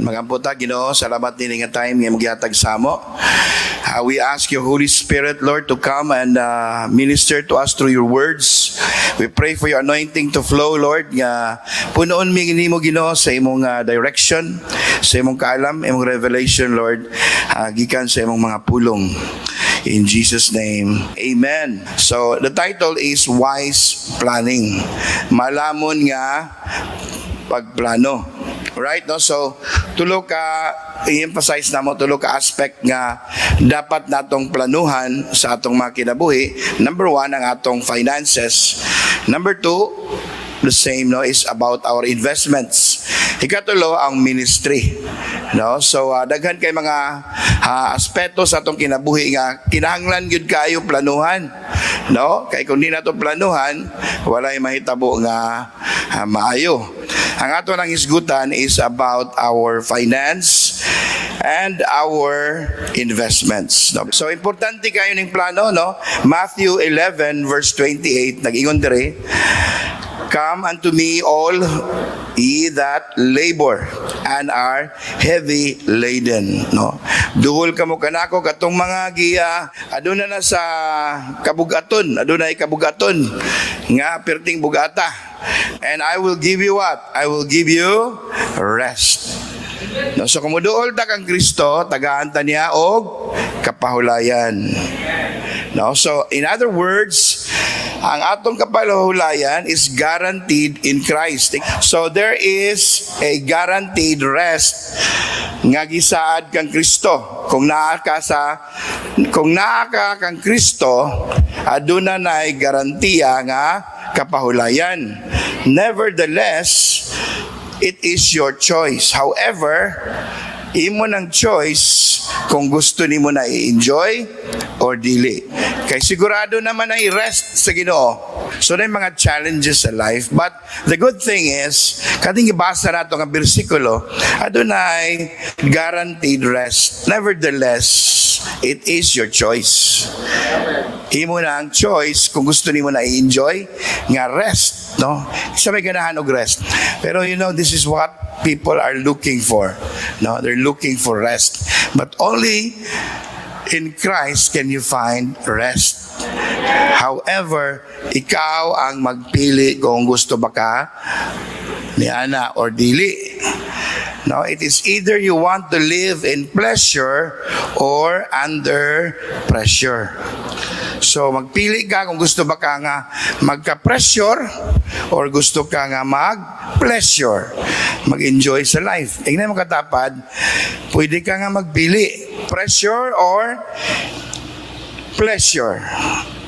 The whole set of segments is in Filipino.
Magamputa, Ginoo, salamat din nga time nga maghatag samo. We ask your Holy Spirit, Lord, to come and minister to us through your words. We pray for your anointing to flow, Lord, nga punoon mi nimo, Ginoo, sa imong direction, sa imong kaalam, imong revelation, Lord, gikan sa imong mga pulong. In Jesus' name, amen. So, the title is Wise Planning. Malamon nga pagplano. Right, no? So, tulo ka i-emphasize na mo, tulo ka aspect nga dapat natong planuhan sa atong mga kinabuhi. Number 1, ang atong finances. Number 2, the same, no, is about our investments. Ikatulo, ang ministry. No? So, daghan kay mga aspeto sa atong kinabuhi nga kinahanglan gyud kayo planuhan. No? Kay kung di nato planuhan, walay mahitabo nga maayo. Ang ato nang isgutan is about our finance and our investments. No? So, importante kayo ning plano, no? Matthew 11 verse 28, nag-ingon dire, "Come unto me all ye that labor and are heavy laden." No? Duhol kamo kanako katong mga giya aduna na sa kabugaton, adunay kabugaton nga perting bugata. And I will give you what? I will give you rest. No, so kung muduol ta kang Kristo, tagaan ta niya og kapahulayan. No, so in other words, ang atong kapahulayan is guaranteed in Christ. So there is a guaranteed rest nga gisaad kang Kristo. Kung naa ka kang Kristo, aduna nay garantiya nga kapahulayan. Nevertheless, it is your choice. However, imo ng choice kung gusto nimo na i-enjoy or dili. Kay sigurado naman ay rest sa Ginoo. So na mga challenges sa life. But the good thing is, kating ibasa nato nga bersikulo, adunay guaranteed rest. Nevertheless, it is your choice. Imo na ang choice kung gusto nimo na i-enjoy nga rest, no? Isa may ganahan og rest. Pero you know, this is what people are looking for. No, they're looking for rest. But only in Christ can you find rest. However, ikaw ang magpili kung gusto ba ka niana or dili. No, it is either you want to live in pleasure or under pressure. So magpili ka kung gusto ba ka nga magka-pressure or gusto ka nga mag-pleasure, mag-enjoy sa life. Tingnan mo katapad, pwede ka nga magpili, pressure or pleasure,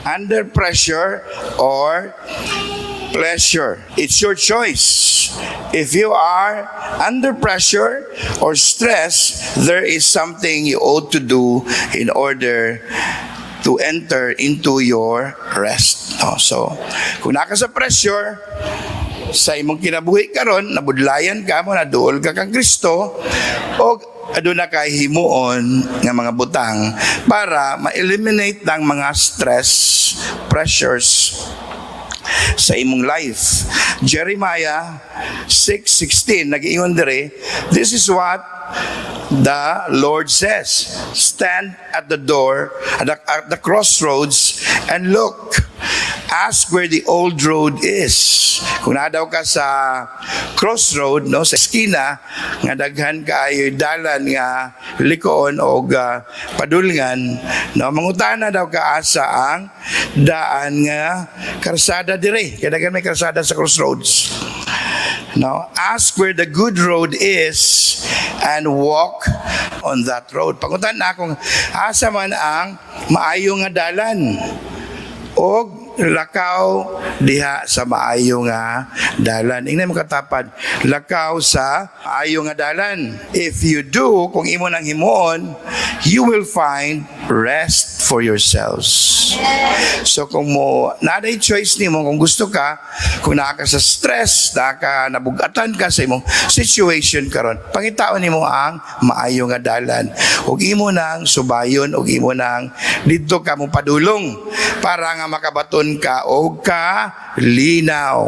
under pressure or pleasure. It's your choice. If you are under pressure or stress, there is something you ought to do in order to enter into your rest. No? So, kung naka sa pressure, sa imong kinabuhi karon, nabudlayan ka mo, naduol ka kang Kristo, o aduna kay himuon nga mga butang para ma-eliminate ng mga stress, pressures sa imong life. Jeremiah 6:16 nag-ingon dire, this is what the Lord says, stand at the door, at the crossroads, and look. Ask where the old road is. Kung nadaw ka sa crossroad, no, sa eskina, nga daghan kaayo'y dalan nga likoon o padulngan, no, mangutana daw ka asa ang daan nga karsada dire. Kaya daghan may karsada sa crossroads. No, ask where the good road is and walk on that road. Pangutan na kung asa man ang maayo nga dalan o lakaw diha sa maayo nga dalan. Ingnan mo katapad, lakaw sa maayo nga dalan. If you do, kung imo nang himuon, you will find rest for yourselves. So kung mo naday choice nimo, kung gusto ka, kung naka sa stress, nabugatan ka sa imong situation karon, pangitaon nimo ang maayo nga dalan. Ug imo nang subayon, ug imo nang didto ka mo padulong para nga makabaton ka og linaw.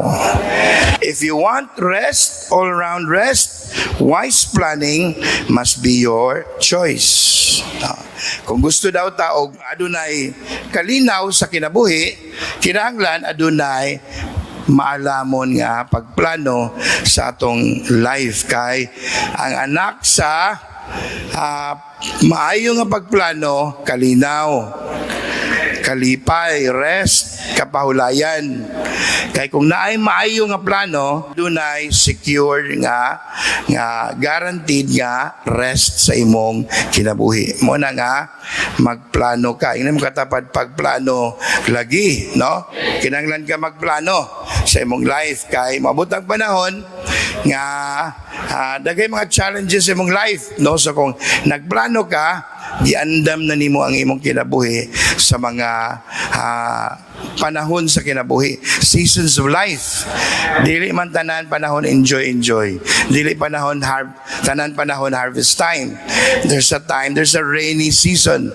If you want rest, all around rest, wise planning must be your choice. Kung gusto daw taog adunay kalinaw sa kinabuhi, kinahanglan adunay maalamon nga pagplano sa atong life, kay ang anak sa maayo nga pagplano kalinaw, kalipay, rest, kapahulayan. Kay kung naay maayo nga plano, dunay secure nga guaranteed nga rest sa imong kinabuhi. Mo na nga magplano ka. Ingnan mo katapad pagplano lagi, no? Kinahanglan ka magplano sa imong life, kay maabot ang panahon nga daghay mga challenges sa imong life, no? So kung nagplano ka, giandam na nimo ang imong kinabuhi sa mga panahon sa kinabuhi, seasons of life. Dili man tanan panahon enjoy. Dili panahon tanan panahon harvest time. There's a rainy season,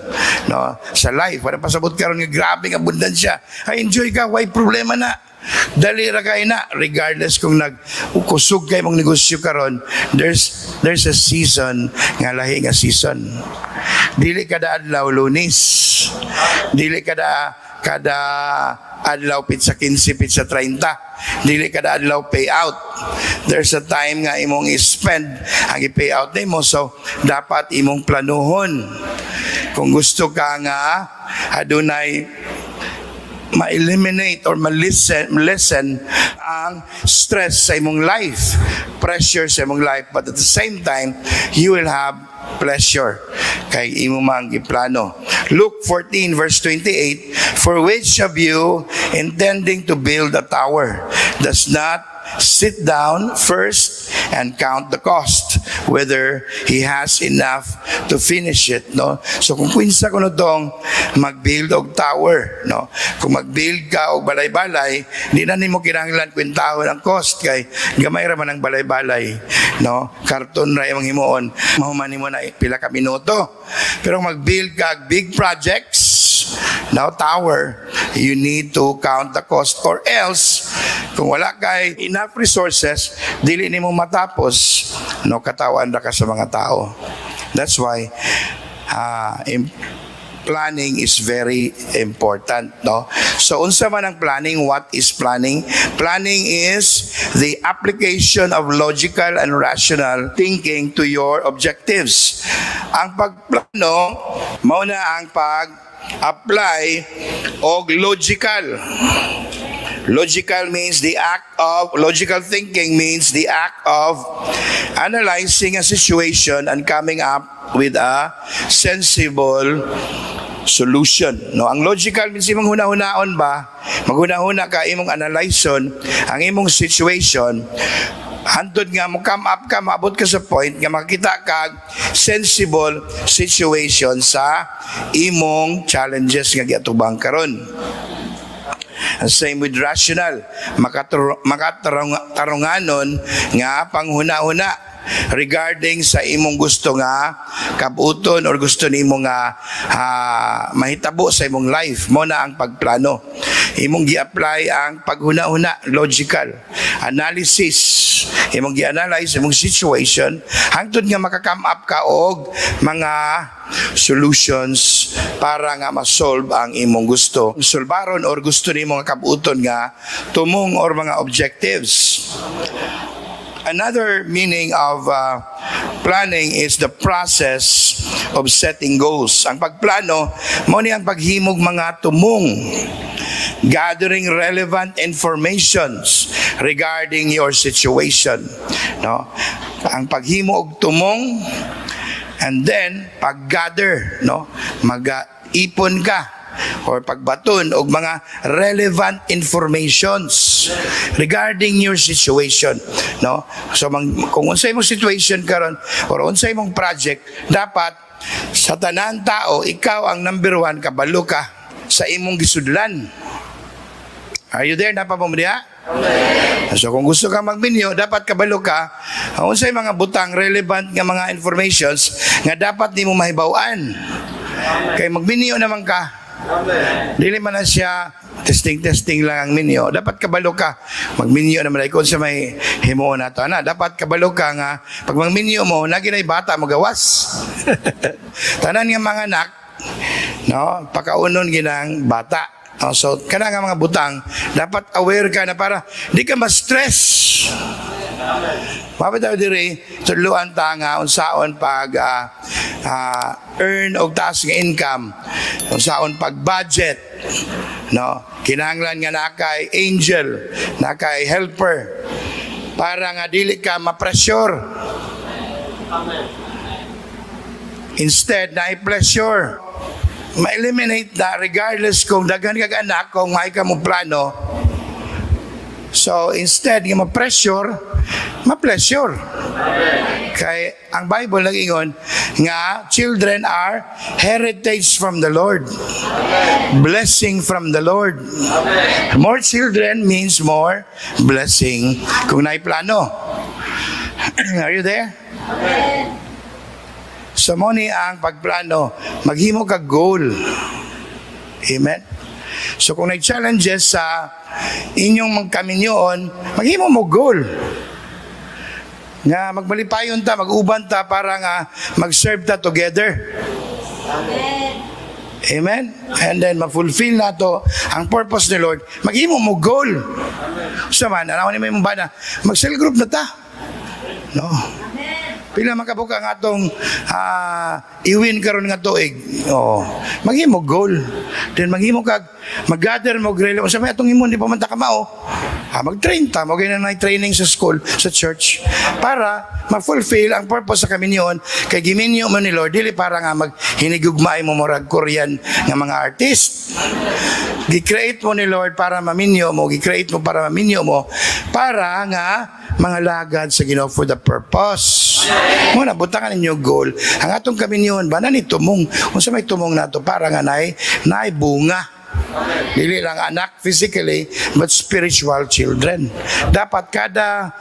no, sa life. Wala pasabot karon nga grabe nga abundansya. Enjoy ka, why problema na. Dali ra kay na, regardless kung kusog kay mong negosyo karon, there's a season nga lahi nga season. Dili kada adlaw Lunes, dili kada adlaw pizza 15, pizza 30, dili kada adlaw payout. There's a time nga imong i-spend ang i-payout nimo, so dapat imong planuhon. Kung gusto ka nga adunay ma-eliminate or ma-lessen ang stress sa imong life, pressure sa imong life, but at the same time, you will have pleasure kay imo mang giplano. Luke 14 verse 28, for which of you intending to build a tower does not sit down first and count the cost, whether he has enough to finish it, no? So kung kinsa kuno tong mag-build og tower, no? Kung mag-build ka og balay-balay, di na nimo kinahanglan kwentahon ang cost, kay gamay ra man ang balay-balay, no? Karton ra imong himuon, mahuman nimo na pila ka minuto. Pero kung mag-build ka og big projects, now tower, you need to count the cost, or else kung wala kay enough resources, dili nimo matapos, no, katawan ra ka sa mga tao. That's why planning is very important, no? So unsa man ang planning? What is planning? Planning is the application of logical and rational thinking to your objectives. Ang pagplano mao na ang pag-apply og logical. Logical thinking means the act of analyzing a situation and coming up with a sensible solution. No, ang logical means imong hunahunahon ba? Maghunahuna ka, imong analyson ang imong situation. Hantod nga mo come up ka, maabot ka sa point nga makita ka sensible situation sa imong challenges nga giatubang karon. Same with rational, makatarunganon nga panghuna-huna regarding sa imong gusto nga kabuton or gusto nimo nga mahitabo sa imong life. Mo na ang pagplano. Imong gi-apply ang paghuna-huna, logical analysis. Imong gi-analyze imong situation hangtod nga maka-come up ka og mga solutions para nga ma-solve ang imong gusto. Solbaron or gusto nimo nga kabuton nga tumong or mga objectives. Another meaning of planning is the process of setting goals. Ang pagplano, mao ni ang paghimog mga tumong, gathering relevant informations regarding your situation, no? Ang paghimo og tumong, and then pag-gather, no? Mag-ipon ka or pagbaton og mga relevant informations regarding your situation, no? So kung unsay imong situation karon or unsay imong project, dapat sa tanan tao, ikaw ang number 1, kabalo ka sa imong gisudlan. Are you there? Napapamudya? So kung gusto kang magminyo, dapat kabalo ka unsay mga butang relevant nga mga informations nga dapat nimo mahibaw-an. Kay magminyo naman ka. Dili man na siya testing lang ang minyo. Dapat kabalo ka. Magminyo naman ay kung sa may himuon nato. Dapat kabalo ka nga pag magminyo mo, naginay bata magawas. Tanan nga mga anak, no, pakaunon ginang bata. So, kana nga mga butang, dapat aware ka na para di ka ma-stress. Mabit tayo diri, tuluan ta nga unsaon pag earn og taas nga income, unsaon pag budget, no? Kinahanglan nga nakay angel, nakay helper, para nga dili ka ma-pressure. Instead, na-pleasure. Ma-eliminate na regardless kung daghan kag anak, kung may ka mo plano. So, instead, nga ma-pressure, ma-pleasure. Kay ang Bible nag-ingon nga children are heritage from the Lord. Blessing from the Lord. More children means more blessing kung naiplano. Are you there? So mo ni ang pagplano, maghimo ka goal. Amen? So kung nag-challenges sa inyong magkaminyoon, maghimo mo goal. Nga magbalipayon ta, mag-uban ta para nga mag-serve ta together. Amen. Amen? And then ma-fulfill na to ang purpose ni Lord. Maghimo mo goal. Sa man, ano ni may mong bana, mag-cell group na ta. No. Pila makabuka nga itong iwin karon nga tuig. Oo. Maghimo goal. Then maghimo kag mag-gather mo grelo. Sa may atong imon di pa man ta kamao. Mag-train ta, magay na training sa school, sa church para ma-fulfill ang purpose sa kaminyon kay giminyo mo ni Lord dili para nga maghinigugmay mo murag Korean nga mga artist. Gi-create mo ni Lord para maminyo mo, gi-create mo para maminyo mo para nga mga lagad sa Ginoo for the purpose. Muna butangan ninyo goal. Ang atong kaminyon ba na ni tumong. Unsa may tumong nato para nga nay bunga. Dili lang anak physically but spiritual children. Dapat kada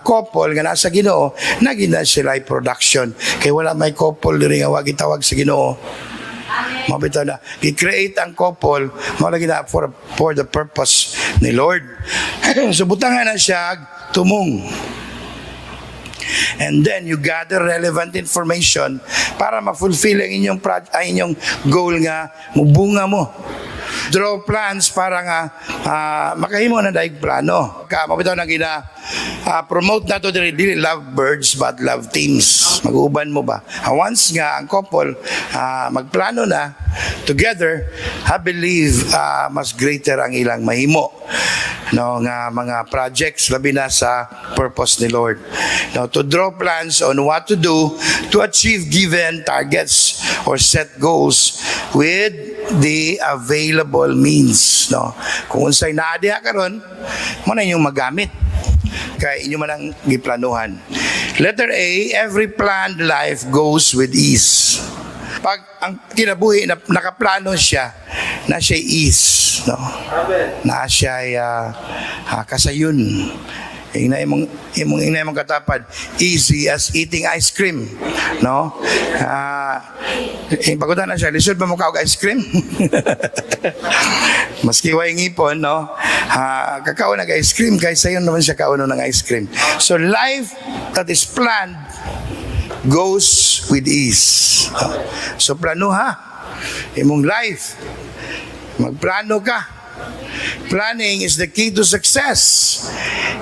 couple nga nasa Ginoo nagina sila production. Kay wala may couple diri nga wa gitawag sa Ginoo. Mabitaw na i-create ang couple mo lagi na for the purpose ni Lord. So butangan na siya tumong. And then you gather relevant information para ma-fulfill ang inyong goal nga mubunga mo. Draw plans para nga makahimo na daig plano. Mabitaw na promote na to dili love birds but love teams. Mag-uban mo ba? Once nga ang couple magplano na together, I believe mas greater ang ilang mahimo. No, nga mga projects labi na sa purpose ni Lord. Now, to draw plans on what to do to achieve given targets or set goals with the available means. No? Kung unsay naadiha karon, mo na inyong magamit. Kaya inyo man ang giplanuhan. Letter A, every planned life goes with ease. Pag ang kinabuhi, nakaplano siya, na siya ease. No? Na siya kasayon. Imong katapad, easy as eating ice cream. No? Pagutan na siya, lisod ba mo kaog ice cream? Maski way ngipon, no? Kakao nag-ice cream, kaysa yun naman siya kauno ng ice cream. So life that is planned goes with ease. So plano ha. Imong life. Magplano ka. Planning is the key to success.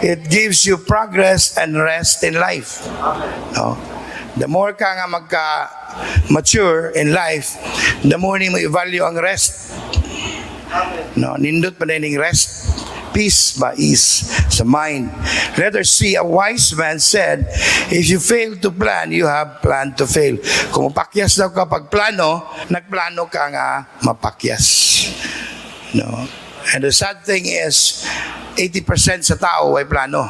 It gives you progress and rest in life. No? The more ka nga magka-mature in life, the more ni mo i-value ang rest. No, nindot pa na yung rest. Peace ba ease sa mind. Letter C, a wise man said, if you fail to plan, you have planned to fail. Kung mapakyas daw ka pag plano, nagplano ka nga mapakyas. No. And the sad thing is, 80% sa tao ay plano.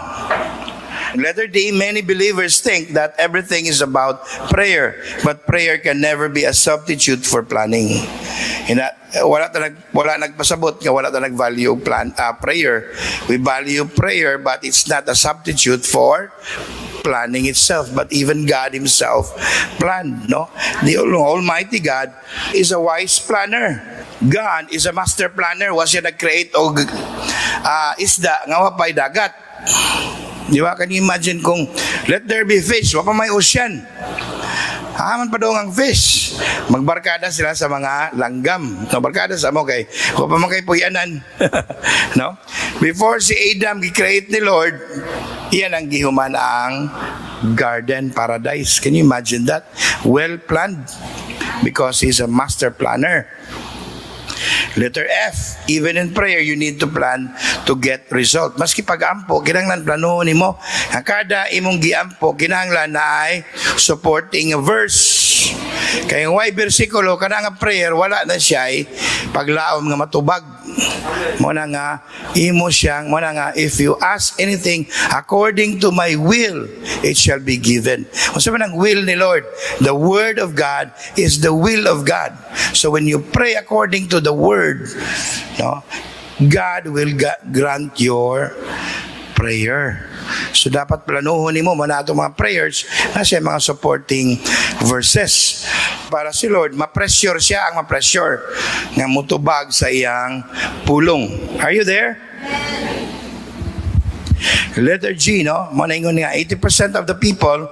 Letter D, many believers think that everything is about prayer, but prayer can never be a substitute for planning. Wala nagpasabot nga wala ta nag-value prayer. We value prayer, but it's not a substitute for planning itself. But even God Himself planned, no? The Almighty God is a wise planner. God is a master planner. Was siya nag-create og isda nga wapay dagat. Di ba? Can you imagine kung let there be fish, wapa may ocean. Haman pa daw ang fish. Magbarkada sila sa mga langgam. No, barkada sa mo kay wapa man kay puyanan. No? Before si Adam gi-create ni Lord, iyan ang gihuman ang garden paradise. Can you imagine that? Well planned because He's a master planner. Letter F, even in prayer, you need to plan to get result. Maski pag-ampo, kinahanglan planuhon nimo. Ang kada imong giampo, kinahanglan na ay supporting a verse. Kaya why versikulo, kana nga prayer, wala na siya ay paglaom nga matubag. Muna nga, imo siyang, muna nga, if you ask anything according to my will, it shall be given. Kung saan ang will ni Lord, the word of God is the will of God. So when you pray according to the word, no, God will grant your prayer. So dapat planuhon nimo man ato mga prayers na siya mga supporting verses para si Lord ma-pressure siya ang ma-pressure nga mutubag sa iyang pulong. Are you there? Letter G, no? Manaingon nga 80% of the people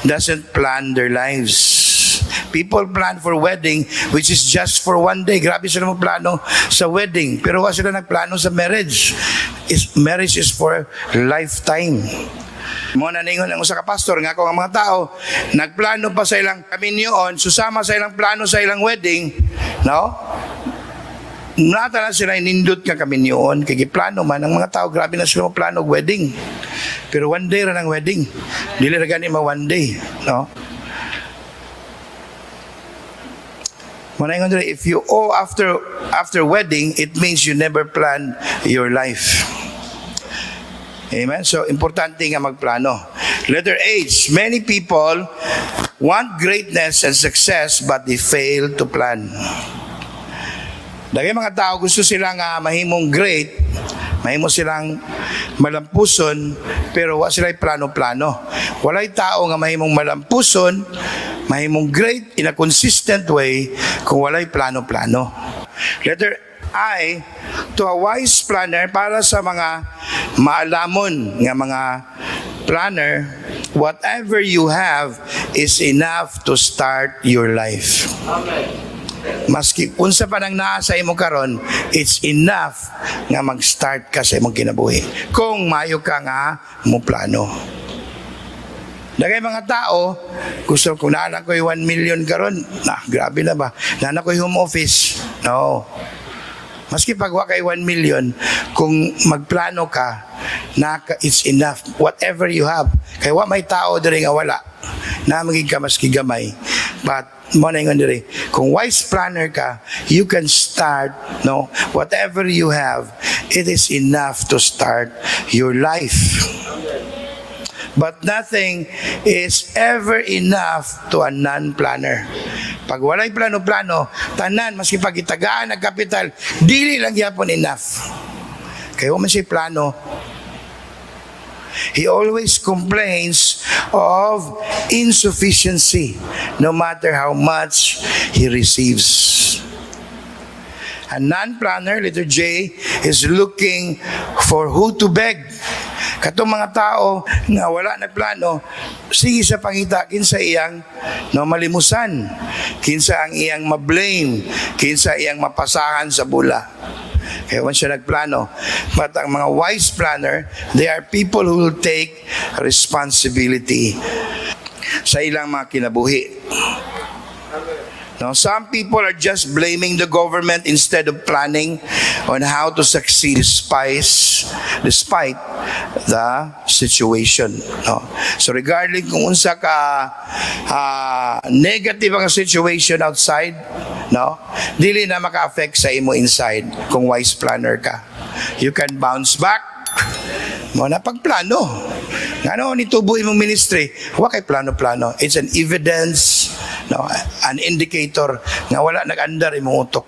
doesn't plan their lives. People plan for wedding which is just for one day. Grabe sila mo plano sa wedding. Pero wala sila nagplano sa marriage. Marriage is for lifetime. Muna ningon ang usa ka pastor nga ako ang mga tao nagplano pa sa ilang kaminyoon, susama sa ilang plano sa ilang wedding, no? Nata na sila inindot nga kaminyoon kay giplano man ang mga tao, grabe na sila mo plano og wedding. Pero one day ra ng wedding. Dili ra gani ma one day, no? If you owe after wedding, it means you never planned your life. Amen? So, importante nga magplano. Letter H, many people want greatness and success but they fail to plan. Dahil mga tao gusto silang mahimong great, mahimo silang malampuson, pero wala silang plano-plano. Walay tao nga mahimong malampuson, mahimong great in a consistent way kung walay plano-plano. Letter I, to a wise planner, para sa mga maalamon nga mga planner, whatever you have is enough to start your life. Maski unsa pa nang naa sa imo karon, it's enough nga mag-start ka sa imong kinabuhi kung maayo ka nga mo plano. Dagay mga tao, gusto ko na ko 1 million karon. Grabe na ba? Nana ko home office. No. Maski pagwa kay 1 million, kung magplano ka, it's enough. Whatever you have. Kaya may tao diri nga wala. Na magig ka maski gamay. But mo na ingon diri, kung wise planner ka, you can start, no, whatever you have, it is enough to start your life. But nothing is ever enough to a non-planner. Pag walay plano-plano, tanan, maski pag itagaan ang kapital, dili lang yapon enough. Kaya man siya plano. He always complains of insufficiency, no matter how much he receives. A non-planner, letter J, is looking for who to beg. Katong mga tao nga wala nagplano, sige sa pangita, kinsa iyang malimusan, kinsa ang iyang mablame, kinsa iyang mapasahan sa bula. Kaya once siya nagplano. But ang mga wise planner, they are people who will take responsibility sa ilang mga kinabuhi. No, some people are just blaming the government instead of planning on how to succeed despite the situation. No? So regardless kung unsa ka negative ang situation outside, no, dili na maka-affect sa imo inside kung wise planner ka. You can bounce back mo na pagplano. Ano ni tubo imong ministry? Wa kay plano-plano. It's an evidence, no, an indicator nga wala nag-andar imong utok.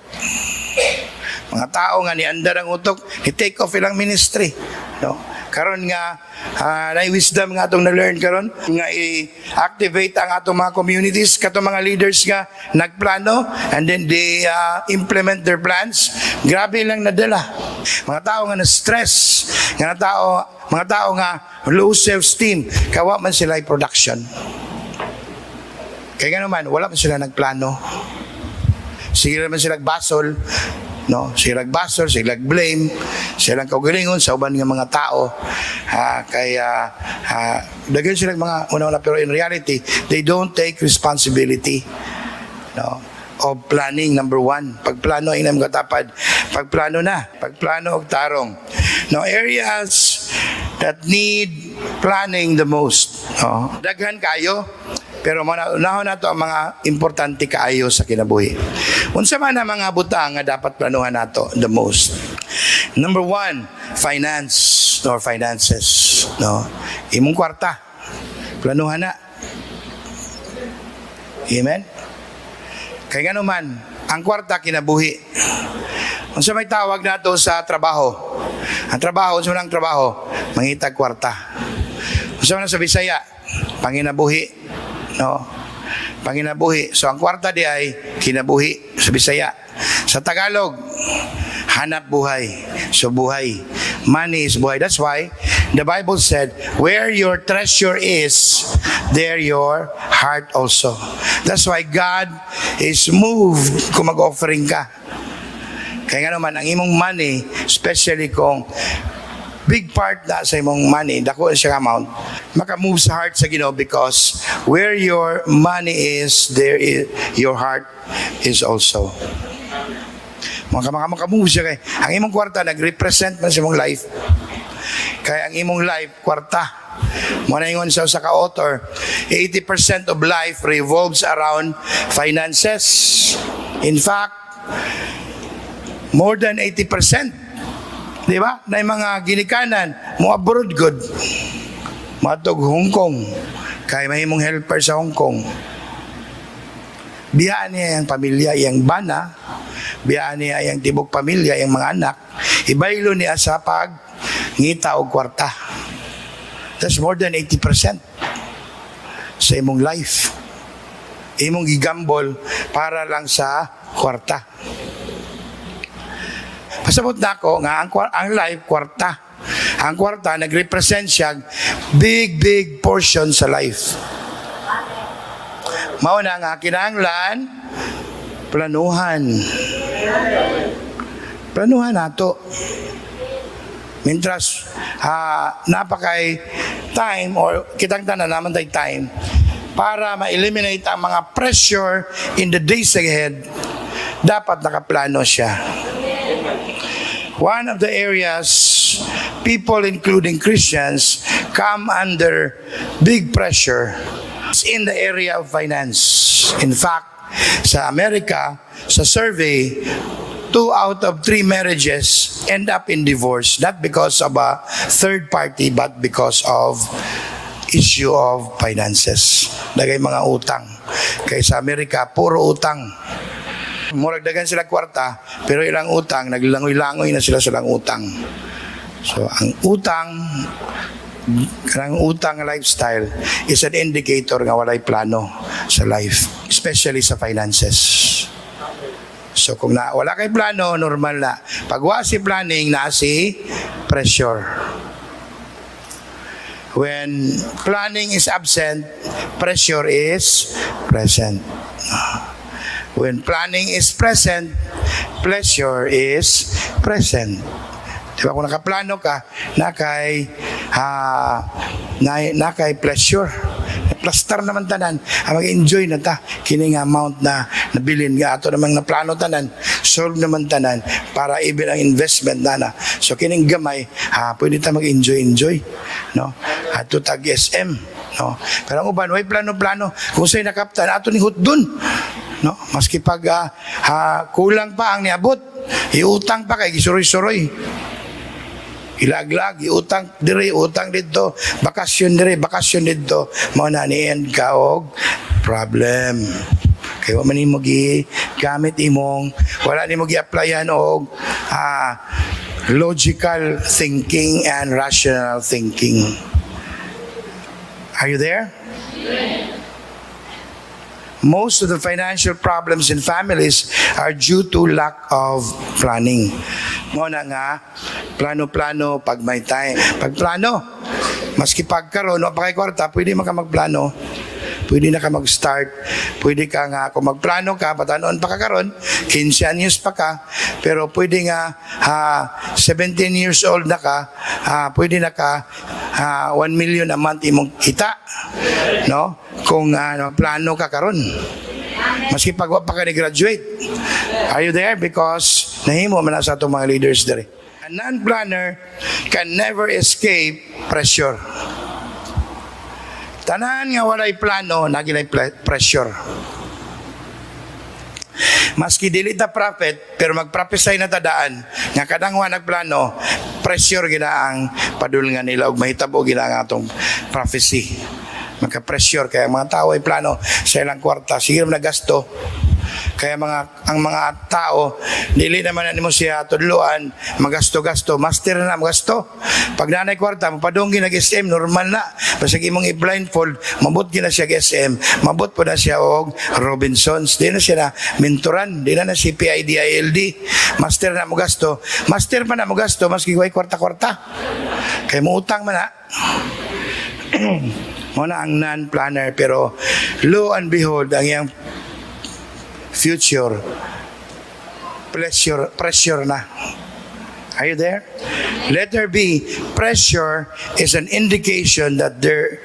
Mga tao nga ni andar ang utok, i-take off ilang ministry, no. Karon nga na wisdom nga atong na-learn karon nga i-activate ang atong mga communities, katong mga leaders nga nagplano and then they implement their plans. Grabe lang nadala. Mga tao nga na-stress, mga tao nga low self-esteem, kawa man sila production. Kaya nga naman, wala man sila nagplano. Sige naman sila basol, no, sila basol, sila blame, sila kaugalingon sa uban nga mga tao. Kaya daghan sila mga una-una, pero in reality, they don't take responsibility, no, of planning. Number one, pagplano ay nang katapad. Pagplano og tarong. No, areas that need planning the most. No, daghan kayo. Pero unahon nato ang mga importante kaayo sa kinabuhi. Unsa man ang mga butang nga dapat planuhan nato the most? Number one, finance or finances. No? Imong kwarta, planuhan na. Amen? Kaya nga naman, ang kwarta kinabuhi. Unsa may tawag nato sa trabaho? Ang trabaho, unsa man ang trabaho? Mangitag kwarta. Unsa man sa Bisaya? Panginabuhi. No, panginabuhi. So ang kwarta di ay kinabuhi sa Bisaya. Sa Tagalog, hanap buhay. So buhay. Money is buhay. That's why the Bible said, where your treasure is, there your heart also. That's why God is moved kung mag-offering ka. Kaya nga naman, ang imong money, especially kung big part na sa imong money, dako siya amount, maka-move sa heart sa Ginoo, because where your money is, there is, your heart is also. Maka-move siya kay ang imong kwarta nag-represent man sa imong life. Kaya ang imong life kwarta. Mo na ingon sa ka-author, 80% of life revolves around finances. In fact, more than 80%. Di ba? Na yung mga ginikanan, mo abroad good. Matog Hong Kong. Kaya may mong helper sa Hong Kong. Biyaan niya yung pamilya, yung bana. Biyaan niya yung tibok pamilya, yung mga anak. Ibaylo niya sa pag ngita o kwarta. That's more than 80% sa imong life. Imong gigambol para lang sa kwarta. Pasabot na ako nga ang life kwarta. Ang kwarta nagrepresent siya big portion sa life. Mao na nga kinahanglan planuhan. Planuhan nato. Mintras napakay time or kitang tanan naman tay time para ma-eliminate ang mga pressure in the days ahead. Dapat nakaplano siya. One of the areas people, including Christians, come under big pressure is in the area of finance. In fact, sa Amerika, sa survey, 2 out of 3 marriages end up in divorce, not because of a third party, but because of issue of finances. Dagay mga utang. Kaya sa Amerika, puro utang. Murag dagan sila kwarta, pero ilang utang, naglangoy-langoy na sila silang utang. So, ang utang lifestyle is an indicator nga walay plano sa life, especially sa finances. So, kung wala kay plano, normal na. Pag wala si planning, na si pressure. When planning is absent, pressure is present. When planning is present, pleasure is present. Diba, kung nakaplano ka, nakay pleasure. Plaster naman tanan, mag-enjoy na ta. Kining amount na nabilin nga ato namang naplano tanan, solve naman tanan para even ang investment na. So kining gamay, pwede ta mag-enjoy, no? Ato tag SM, no? Pero ang uban, way plano-plano. Kung sa'y nakaptan, ato ni hutdun. No, maski pag kulang pa ang niabot, iutang pa kay gisuroy-suroy. Ilaglag, utang dire, utang dito, bakasyon dire, bakasyon dito, mao na ni end ka og problem. Kaya man nimo gamit imong, wala nimo gi-applyan og logical thinking and rational thinking. Are you there? Most of the financial problems in families are due to lack of planning. Muna nga, plano-plano pag may time. Pag plano, maski pagkaroon o pakikwarta, pwede maka magplano. Pwede na ka mag-start. Pwede ka nga, kung magplano ka, patanoon pa ka karon, 15 anyos pa ka, pero pwede nga 17 years old na ka, pwede na ka 1 million a month imong kita. No? Kung plano ka karon. Maski pag pa ka ni-graduate. Are you there? Because nahimo man na sa itong mga leaders dere. A non-planner can never escape pressure. Tanan nga walay plano, nagilay pressure. Maski dili ta prophet, pero magprophesy na tadaan, nga kadang wa nagplano, pressure gina ang padulngan nila ug mahitabo gina ang atong prophecy. Magka-pressure kaya mga tao ay plano sa ilang kwarta, sige na gasto. Kaya ang mga tao, dili naman nimo siya tudluan, magasto-gasto, master na magasto. Pag nanay kwarta, mapadunggi nag-SM, normal na. Basta imong i-blindfold, mabot gina siya SM, mabot po na siya og Robinsons. Di na siya na mentoran, di na CPID, ILD. Master na magasto. Master pa na magasto, maski way kwarta-kwarta. Kaya mo utang man na. Muna ang non-planner, pero lo and behold, ang iyang future pressure na. Are you there? Letter B, pressure is an indication that there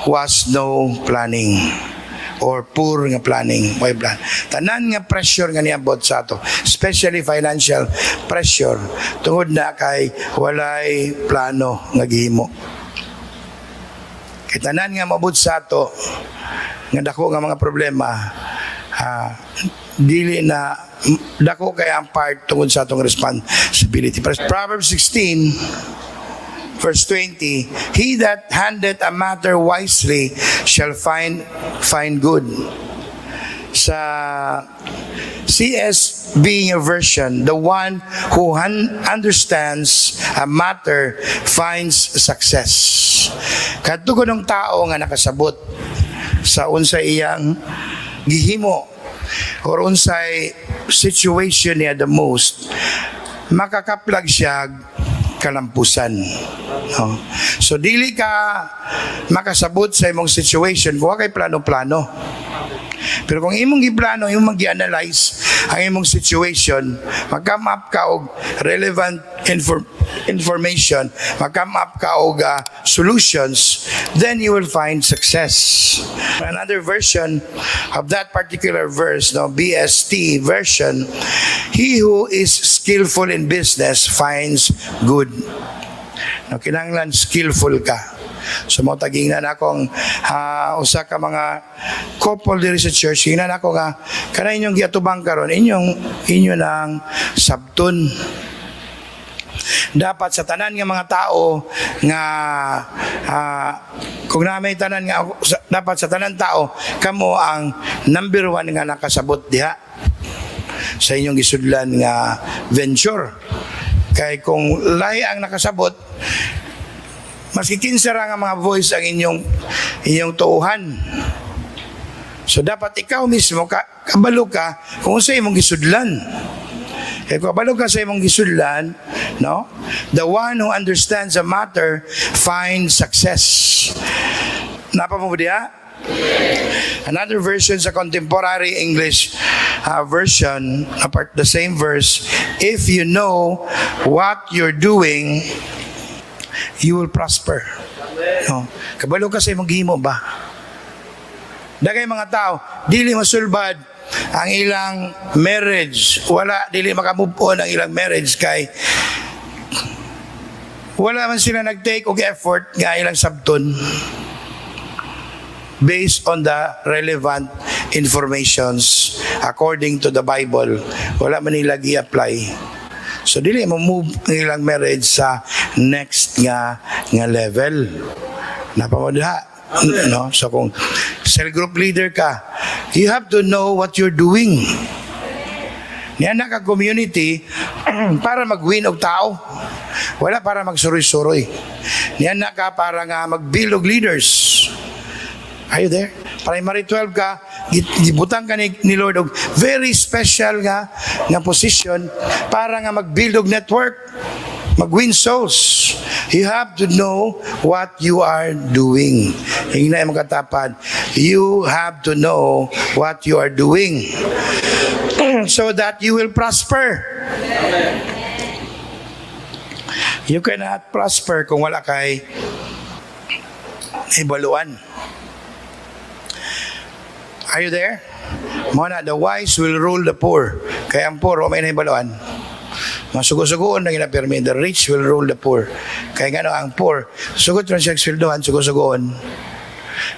was no planning or poor nga planning. Why plan? Tanan nga pressure nga niabot sa ato, especially financial pressure, tungod na kay walay plano nga gihimo. Kay tanan nga mabot sa ato nga dako nga mga problema, dili na dako kay ang part tungod sa atong responsibility. Proverbs 16 verse 20, he that handleth a matter wisely shall find good. Sa CSB version, the one who understands a matter finds success. Kadto ng tao nga nakasabot sa unsay iyang gihimo or unsay situation niya the most, makakaplag siya kalampusan. No? So dili ka makasabot sa imong situation kung kay plano-plano. Pero kung imong giplano, imong gi-analyze ang imong situation, mag-come up ka og relevant information, mag-come up ka og solutions, then you will find success. Another version of that particular verse, no, BST version, he who is skillful in business finds good. No, kinahanglan skillful ka. So mo tagingnan akong usa ka mga couple diri sa church, tingnan ako nga kana inyong giatubang karon, inyo nang sabton. Dapat sa tanan nga mga tao nga kung na may tanan nga dapat sa tanan tao kamo ang number 1 nga nakasabot diha sa inyong gisudlan nga venture. Kay kung lahi ang nakasabot, maski kinsara nga mga voice ang inyong tuuhan. So dapat ikaw mismo kabalo ka kung sa imong gisudlan. Kaya kung kabalo ka sa imong gisudlan, no? The one who understands a matter finds success. Napa mo diha? Another version sa contemporary English version, apart the same verse, if you know what you're doing, you will prosper. No. Kabalo ka sa imong gihimo ba? Dagay mga tao, dili masulbad ang ilang marriage. Dili makamove on ang ilang marriage kay wala man sila nag-take og effort nga ilang sabton based on the relevant informations according to the Bible. Wala man nila gi-apply. So dili mo move ang ilang marriage sa next nga level. Napamadha. No? So kung cell group leader ka, you have to know what you're doing. Niyan na ka community para mag-win og tao. Wala para magsuroy-suroy. Niyan na ka para nga mag-build og leaders. Are you there? Primary 12 ka, gibutang ka ni Lord og very special nga position para nga mag-build og network, mag-win souls. You have to know what you are doing. Hingin na yung magkatapad. You have to know what you are doing so that you will prosper. You cannot prosper kung wala kay ibaluan. Are you there? Muna, the wise will rule the poor. Kaya ang poor, o may naibaluan. Masugo-sugoon na ginapirmi. The rich will rule the poor. Kaya nga no, ang poor, sugot rin siya sweldohan, sugo-sugoon.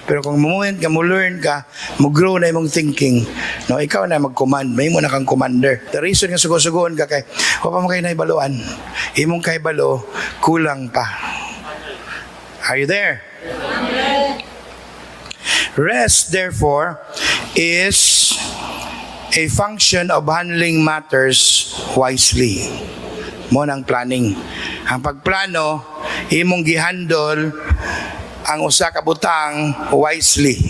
Pero kung moment ka, mo-learn ka, mo-grow na imong thinking, no, ikaw na mag-command, may mo na kang commander. The reason nga sugo-sugoon ka kay, wapa mo kayo naibaluan. Imong kaibalo, kulang pa. Are you there? Rest, therefore, is a function of handling matters wisely. Mo nang planning. Ang pagplano, imong gihandle ang usa ka butang wisely.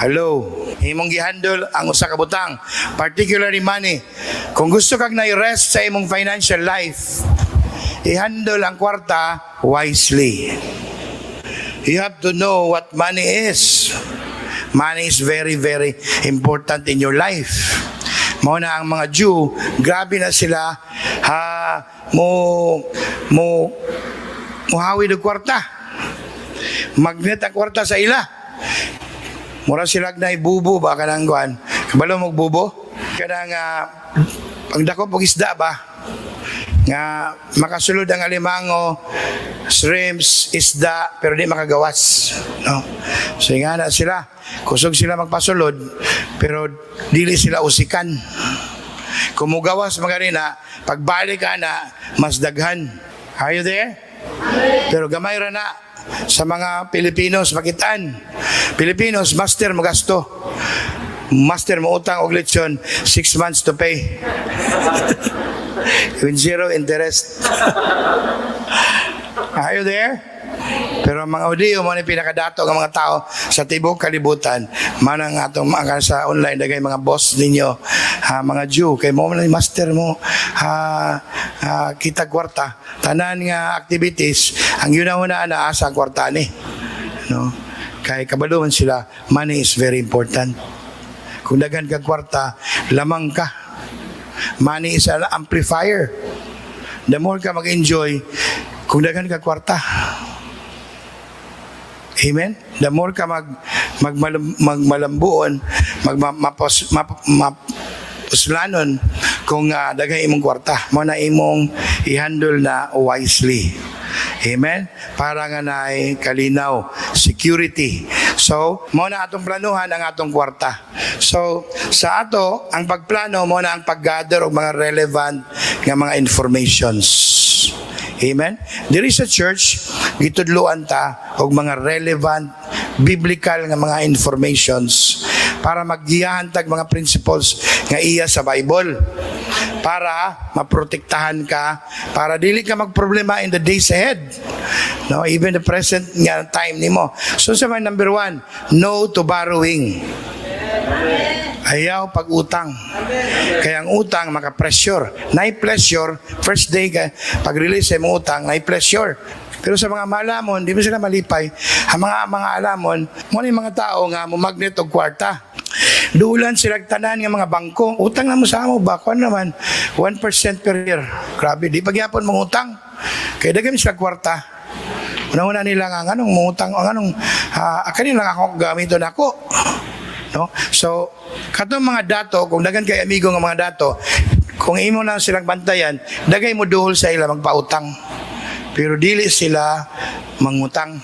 Hello. Imong gihandle ang usa ka butang, particularly money. Kung gusto kag na-rest sa imong financial life, i-handle ang kwarta wisely. You have to know what money is. Money is very, very important in your life. Mauna ang mga Jew, grabe na sila, muhawid ang kwarta. Magnet ang kwarta sa ila. Mura sila na ibubo ba ka nang guwan? Kabalo mong bubo? Kanang pagdako pag isda ba? Nga makasulod ang alimango, shrimps, isda, pero di makagawas. No? So nga na sila, kusog sila magpasulod, pero dili sila usikan. Kumugawas mga rin na, pagbalik ka na, mas daghan. Are you there? Pero gamay ra na sa mga Pilipinos, makitaan. Pilipinos, master magasto. Master mo utang og lechon, 6 months to pay. With zero interest. Are you there? Pero ang mga audio mo ni pinakadato ang mga tao sa tibok kalibutan, manang atong mga sa online dagay mga boss ninyo, mga Jew kay mo man master mo kita kwarta tanan nga activities ang yuna-una na asa kwarta ni, no? Kay kabaluan sila, money is very important. Kung daghan ka kwarta, lamang ka. Money is an amplifier. The more ka mag-enjoy, kung daghan ka kwarta. Amen? The more ka magmalambuon, mapuslanon kung daghan imong kwarta. Mo na imong i-handle na wisely. Amen? Para nga na kalinaw, security. So, mo na atong planuhan ang atong kwarta. So, sa ato, ang pagplano mo na ang pag-gather og mga relevant nga mga informations. Amen? There is a church, gitudluan ta og mga relevant biblical nga mga informations para maggiyahan tag mga principles nga iya sa Bible. Para maprotektahan ka, para dili ka magproblema in the days ahead. No, even the present nga time nimo. So sa number 1, no to borrowing. Ayaw pag-utang. Kaya ang utang maka-pressure. Nai-pressure, first day ka, pag-release sa mong utang, nai-pressure. Pero sa mga malamon, di ba sila malipay? Ang mga alamon, muna yung mga tao nga magnet o kwarta. Duulan sila tanan nga mga bangko. Utang na mo sa mo, bako naman 1% per year. Grabe, di pagyapon mong utang. Kaya dagam sila kwarta. Una-una nila nga anong mutang, anong kanila lang ako gamiton ako. No? So, katong mga dato, kung dagan kay amigo nga mga dato, kung imo na silang bantayan, dagay mo duhol sa ila magpautang. Pero dili sila mangutang.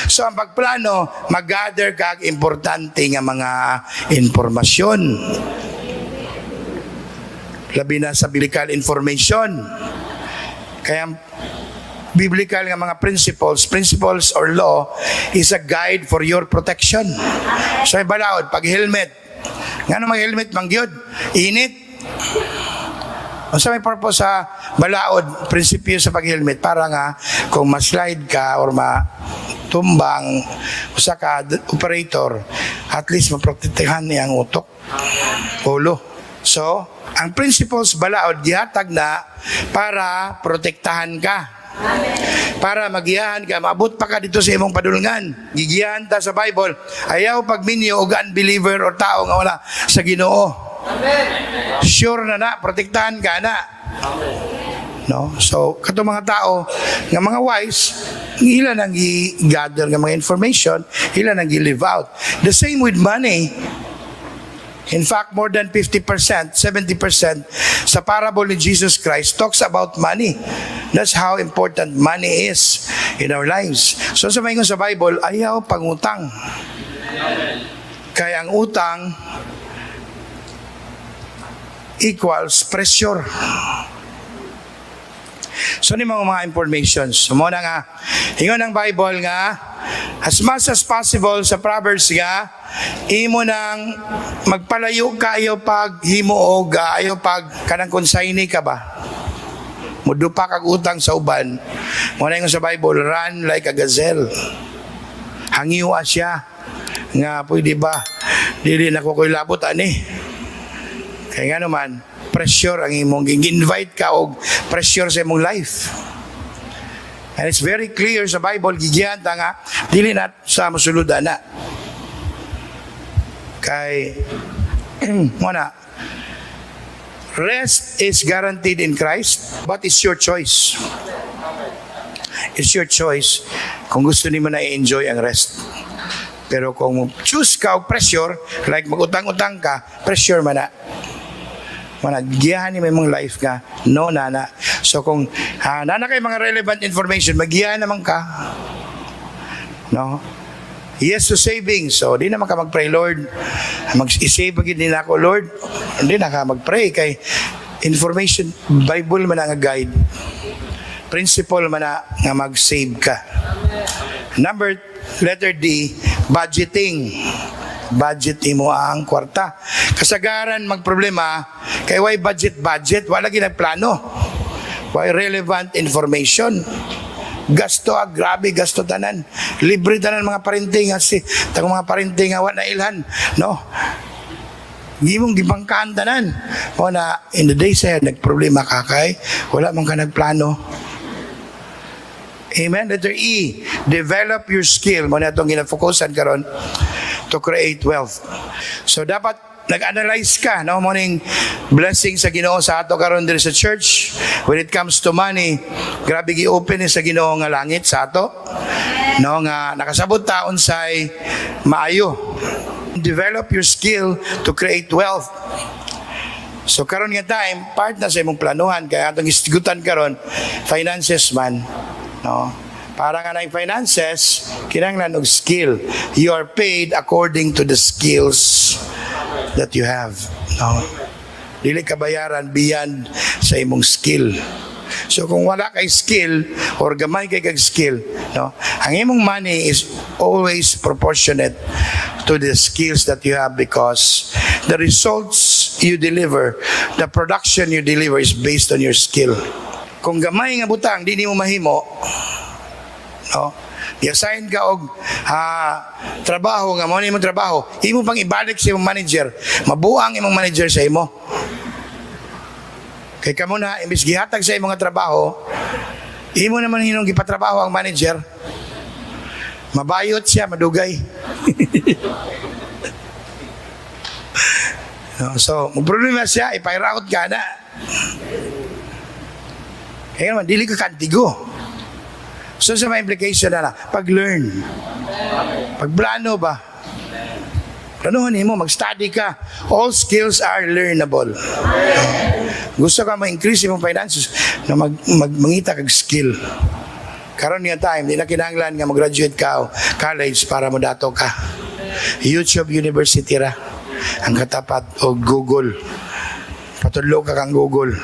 So ang pagplano, mag-gather kag importante nga mga informasyon. labi na sa biblical information. Kaya biblical nga mga principles or law is a guide for your protection. So balaod, pag helmet, nga mag helmet mangyod, init. So may purpose sa balaod, prinsipyo sa pag-helmet para nga kung ma-slide ka or matumbang usa ka operator, at least maprotektahan niya ang utok, ulo. So, ang principles balaod gihatag na para protektahan ka. Para magiyahan ka, maabot pa ka dito sa imong padulngan. Gigiyahan ta sa Bible, ayaw pagminyo og unbeliever o tao nga wala sa Ginoo. Sure na protektahan ka na. No? So, kato mga tao, nga mga wise, ilan ang i-gather ng mga information, ilan ang i-live out. The same with money. In fact, more than 50%, 70% sa parable ni Jesus Christ talks about money. That's how important money is in our lives. So, sa mga sa Bible, ayaw pangutang. Kaya ang utang equals pressure. So, ni mga informations. So, muna nga, hingon ang Bible nga, as much as possible sa Proverbs nga, imo nang magpalayo ka, ayaw pag himuog, ayaw pag kanang konsaini ka ba? Mudupa kag utang sa uban. Muna nga sa Bible, run like a gazelle. Hangiwa siya. Nga, pwede ba? Dili na ko ko'y labot, ani. Kaya nga naman, pressure ang imong invite ka og pressure sa imong life. And it's very clear sa Bible, gigihan ta nga, dili na sa musuludan na. Kay, muna, rest is guaranteed in Christ, but it's your choice. It's your choice kung gusto nimo na i-enjoy ang rest. Pero kung choose ka og pressure, like mag-utang-utang ka, pressure man na. Giyahan ni may mong life ka, no nana. So kung nana kay mga relevant information, magiyahan naman ka. No? Yes to saving. So di naman ka mag-pray, Lord. Mag-isave agad din ako, Lord. Hindi na ka mag-pray kay information, Bible man nga guide. Principle man nga mag-save ka. Letter D, budgeting. Budget mo ang kwarta. Kasagaran magproblema kay why budget, wala ginagplano. Why relevant information. Gasto, grabe gasto tanan. Libre tanan mga parenting tang mga parenting nga wala ilhan, no? Gimong gibangkaan tanan. O na in the days ahead nagproblema ka kay wala man ka nagplano. Amen. Letter E, develop your skill. Mo na itong gina-focusan karon to create wealth. So dapat nag-analyze ka, no, morning blessing sa Ginoo sa ato karon diri sa church. When it comes to money, grabe gi-open sa Ginoo nga langit sa ato. No, nga nakasabot taon say maayo. Develop your skill to create wealth. So karon nga time, part na sa imong planuhan kaya atong istigutan karon finances man, no. Para nga na finances, kinahanglan og skill. You are paid according to the skills that you have. No? Dili ka bayaran beyond sa imong skill. So kung wala kay skill or gamay kay kag skill, no, ang imong money is always proportionate to the skills that you have because the results you deliver, the production you deliver is based on your skill. Kung gamay nga butang, di mo mahimo, no? I-assign ka og trabaho nga mo ni imong trabaho, imo pang ibalik sa imong manager, mabuang imong manager sa imo. Kay kamo na imbis gihatag sa imong nga trabaho, imo naman hinong gipatrabaho ang manager. Mabayot siya, madugay. No, so, problema siya, ipairaot ka na. Kaya naman, dili ka kantigo. So sa mga implication na pag-learn, pag-plano ba? Planuhan mo, mag-study ka. All skills are learnable. Gusto ka ma-increase yung finances na mangita kag skill. Karon nga time, di na kinahanglan nga mag-graduate ka o college para mo dato ka. YouTube University ra ang katapat o Google. patudlo ka kang Google,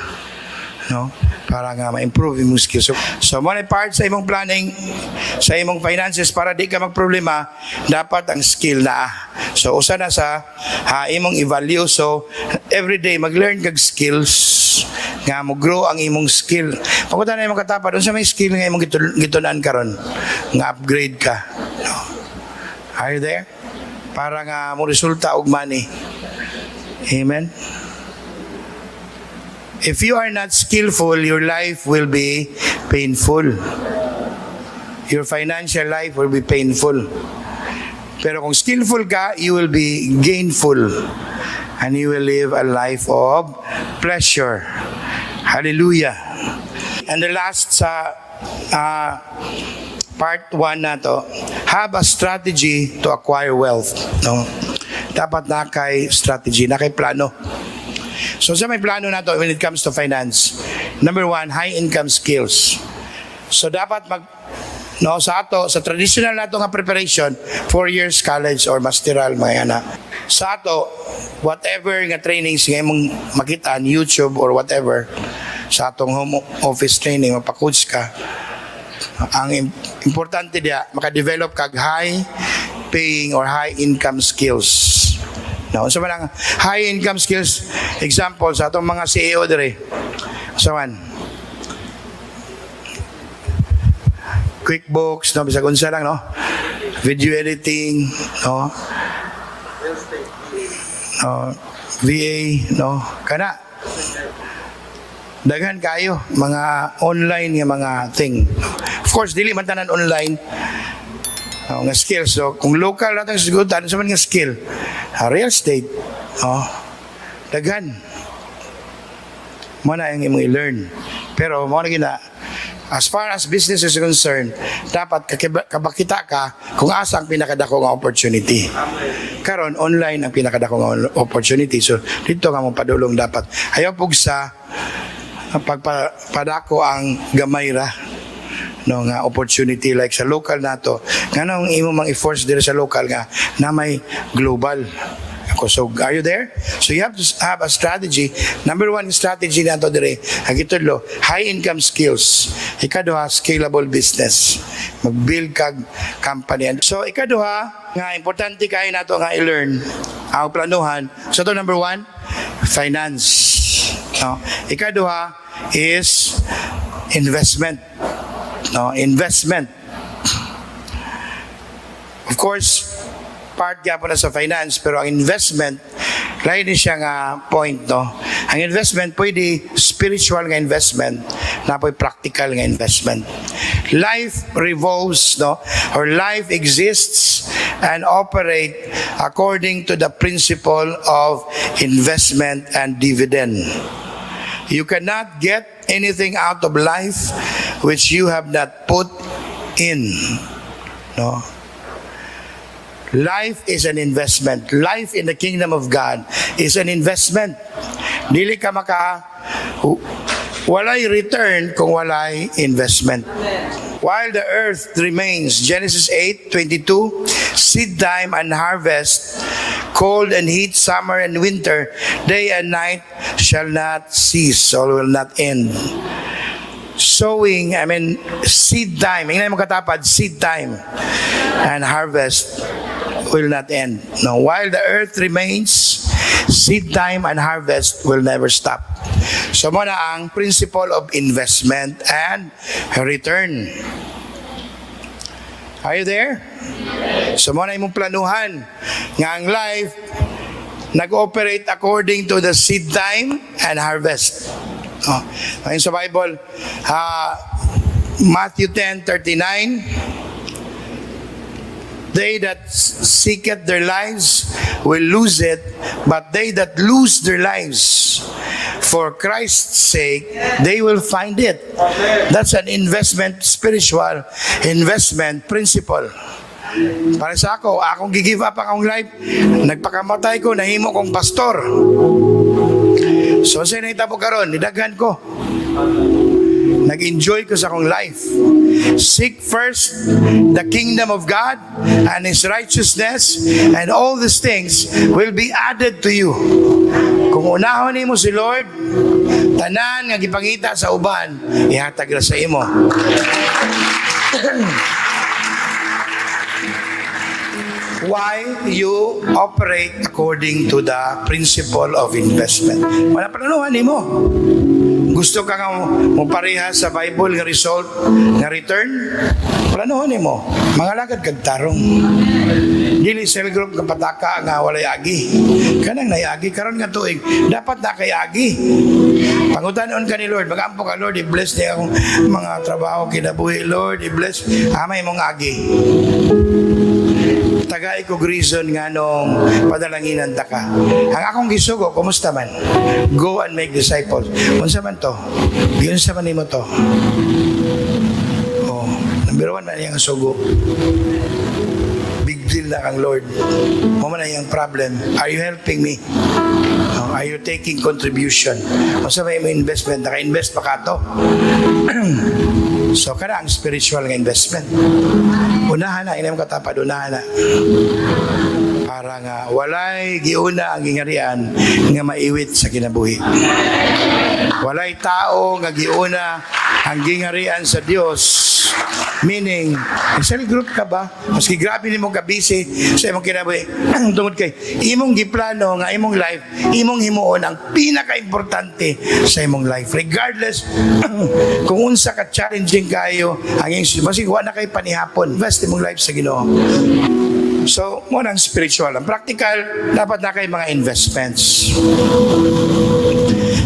no? Para nga ma-improve yung skills. So mo na part sa imong planning, sa imong finances para di ka magproblema, dapat ang skill na. So usa na sa imong i-value. So every day mag-learn kag skills nga mo grow ang imong skill. Pagkutan na imong katapad, unsa may skill nga imong gitunan karon nga upgrade ka. No? Are you there? Para nga mo resulta og money. Amen. If you are not skillful, your life will be painful. Your financial life will be painful. Pero kung skillful ka, you will be gainful. And you will live a life of pleasure. Hallelujah. And the last sa part 1 na to, have a strategy to acquire wealth. No? Dapat na kay strategy, na kay plano. So sa may plano na to when it comes to finance, number 1, high income skills. So dapat sa traditional na to nga preparation, 4 years college or masteral mga yana. Sa ato, whatever nga trainings nga mong makita on YouTube or whatever, sa atong home office training, mapakoach ka, ang importante diya, makadevelop kag high paying or high income skills. Now, so man high income skills, example sa atong mga CEO dire. So man, QuickBooks, no, bisag unsa lang, no? Video editing, no? VA, no? Kana. Daghan kayo mga online nga mga thing. Of course, dili man tanan online. Nga skills. So, kung local natin sigutan, sa man nga skill. Real estate. Daghan. Mo na yung imong i-learn. Pero mo na gina, as far as business is concerned, dapat kabakita ka kung asa ang pinakadako nga opportunity. Karon online ang pinakadako nga opportunity. So, dito nga mong padulong dapat. Ayaw pugsa pagpadako ang gamay ra. No nga opportunity like sa local nato nganong imo mang i-force dire sa local nga na may global. So are you there? So you have to have a strategy. Number 1 strategy nato dire agitudlo high income skills. Ikaduha scalable business. Mag-build kag company. So ikaduha nga importante kay nato nga i-learn ang planuhan. So to number 1 finance. No? Ikaduha is investment. No, investment. Of course, part gyapon na sa finance, pero ang investment lain ni siya nga point, no. Ang investment pwede spiritual nga investment, na pwede practical nga investment. Life revolves, no, or life exists and operate according to the principle of investment and dividend. You cannot get anything out of life which you have not put in. No. Life is an investment. Life in the kingdom of God is an investment. Dili ka walay return kung walay investment. While the earth remains, Genesis 8:22, seed time and harvest, cold and heat, summer and winter, day and night shall not cease or will not end. Sowing, seed time. Ingay mo katapad, seed time and harvest will not end. No, while the earth remains, seed time and harvest will never stop. So mo na ang principle of investment and return. Are you there? So mo na imong planuhan nga ang life nag-operate according to the seed time and harvest. Ayun sa Bible, Matthew 10:39, they that seeketh their lives will lose it, but they that lose their lives for Christ's sake, they will find it. That's an investment, spiritual investment principle. Para sa akong gi-give up akong life, nagpakamatay ko, nahimo kong pastor. So sa nahitabo karon, nidaghan ko. Nag-enjoy ko sa akong life. Seek first the kingdom of God and His righteousness, and all these things will be added to you. Kung unahon nimo si Lord, tanan nga gipangita sa uban, ihatag ra sa imo. Why you operate according to the principle of investment. Wala planuhan nimo. Gusto ka nga mo pareha sa Bible nga result, nga return, planuhan nimo. Mga lagad kag tarong. Dili cell group nga pataka nga walay agi. Kanang nayagi karon nga tuig, dapat na kay agi. Pangutanon ka ni Lord, magampo ka Lord, i-bless niya akong mga trabaho kinabuhi Lord, i-bless amay mong agi. Tagay ko reason nga nung padalanginan ta ka. Ang akong gisugo, kumusta man? Go and make disciples. Unsa man to? Unsa man nimo to? Oh, number 1 man yang sugo. Big deal na kang Lord. Mo man ang problem. Are you helping me? Oh, are you taking contribution? Unsa may investment? Naka-invest pa ka to? So, kada ang spiritual nga investment. Unahan na, inam katapad, unahan na. Para nga, walay giuna ang gingarian nga maiwit sa kinabuhi. Walay tao nga giuna ang gingarian sa Dios. Meaning, cell group ka ba? Maski grabe ni mong kabisi sa imong kinabuhi. Tungod kay, imong giplano nga imong life, imong himuon ang pinaka-importante sa imong life. Regardless, kung unsa ka challenging kayo, ang iyong, maski wala na kayo panihapon, invest imong life sa Ginoo. So, mo nang spiritual. Ang practical, dapat na kayo mga investments.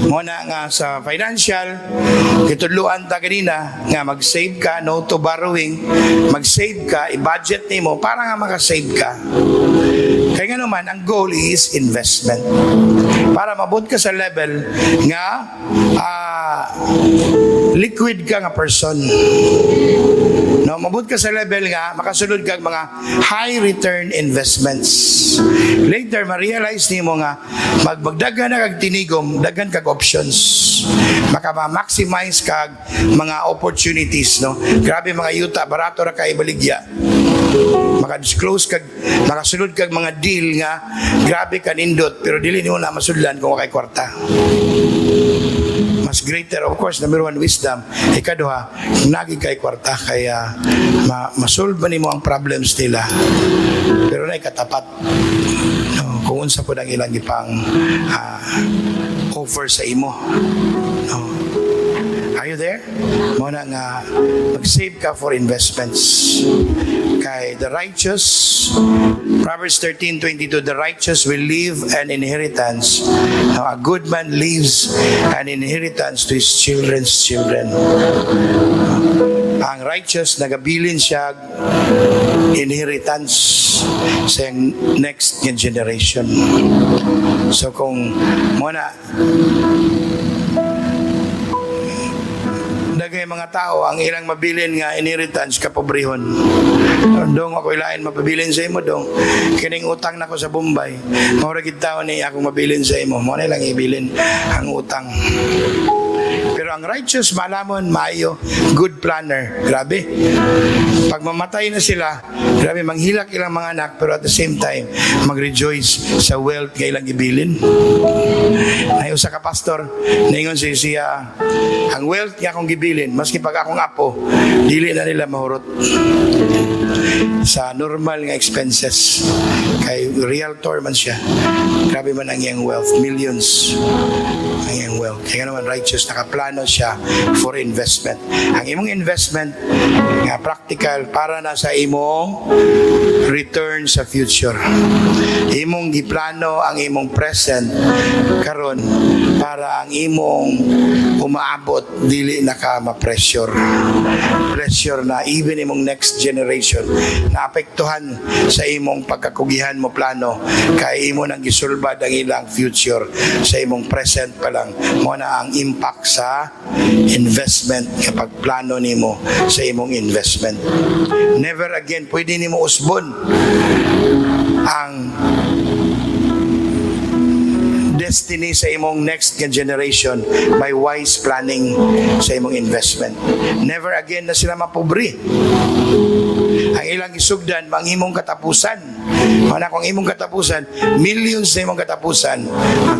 Muna nga sa financial, kitudluan ta ganina nga mag-save ka, no to borrowing, mag-save ka, i-budget nimo para nga makasave ka. Kaya nga naman, ang goal is investment. Para mabot ka sa level nga liquid ka nga person. No, mabot ka sa level nga makasulod kag mga high return investments. Later ma-realize nimo nga magdaghan na kag tinigom, daghan kag options. Maka-maximize kag mga opportunities, no. Grabe mga yuta, barato ra kay baligya. Maka-disclose kag makasulod kag mga deal nga grabe ka nindot pero dili nimo na masudlan kung kay kwarta. Mas greater, of course, number 1, wisdom. Ikaduha, nagi kay kwarta kaya masolve ba nimo ang problems nila. Pero na ikatapat. No, kung unsa po ang ilang ipang offer sa imo. No. Are you there? Muna nga, mag-save ka for investments. Kay the righteous, Proverbs 13:22, the righteous will leave an inheritance. Now, a good man leaves an inheritance to his children's children. Ang righteous, nagabilin siya inheritance sa next generation. So kung muna, dagay mga tao ang ilang mabilin nga inheritance kapobrehon. Dong ako ilain mapabilin sa imo dong. Kining utang nako sa Bombay. Mao ra gid taon ni akong mabilin sa imo. Mo na lang ibilin ang utang. Pero ang righteous, malamon, maayo, good planner. Grabe. Pag mamatay na sila, grabe, manghilak ilang mga anak, pero at the same time, mag-rejoice sa wealth nga ilang ibilin. Ay, usa ka pastor, naingon siya, ang wealth nga akong gibilin, maski pag akong apo, dili na nila mahurot sa normal nga expenses. Kay realtor man siya. Grabe man ang iyang wealth, millions ang iyang wealth. Kaya naman righteous, nakaplano siya for investment. Ang imong investment nga practical para na sa imong return sa future. Imong giplano ang imong present karon para ang imong umaabot dili na ka ma-pressure. Pressure na even imong next generation na apektuhan sa imong pagkakugihan mo plano kay imo nang gisulbad ang ilang future sa imong present pa lang. Mo na ang impact sa investment kapag plano nimo sa imong investment. Never again pwede nimo usbon ang destiny sa imong next generation by wise planning sa imong investment. Never again na sila mapobre. Ang ilang isugdan, ang imong katapusan. Mana kung imong katapusan, millions na imong katapusan,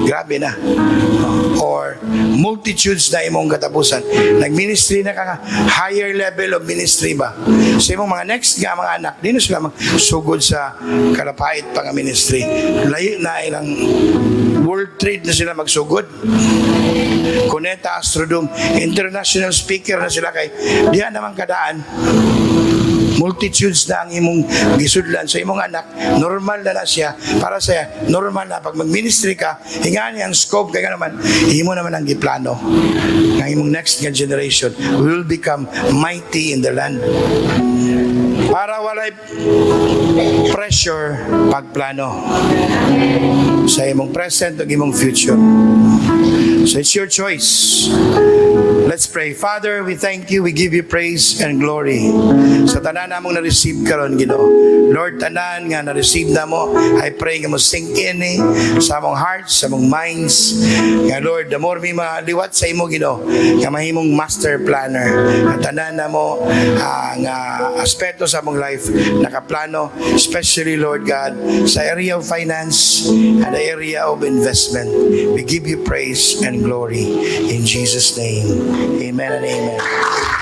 grabe na. Or multitudes na imong katapusan. Nag-ministry na ka, higher level of ministry ba? Sa imong mga next nga mga anak, di na sila magsugod sa kalapait pang ministry. Layo na ilang world trade na sila magsugod. Cuneta Astrodome, international speaker na sila kay diyan naman kadaan. Multitudes na ang imong gisudlan sa imong anak, normal na siya, para sa normal na pag mag-ministry ka, hingani ang scope kay naman, himo naman ang giplano ng imong next generation will become mighty in the land. Para walay pressure pagplano sa imong present ug imong future. So it's your choice. Let's pray. Father, we thank you. We give you praise and glory. Sa tanan namong na-receive karon, Ginoo. Lord, tanan nga na-receive na mo, I pray nga mo sink in sa among hearts, sa among minds. Nga Lord, the more may maliwat sa imo, Ginoo, nga mahimong master planner. At tanan na mo ang aspeto sa among life nakaplano, especially Lord God, sa area of finance and the area of investment. We give you praise and glory in Jesus' name. Amen and amen.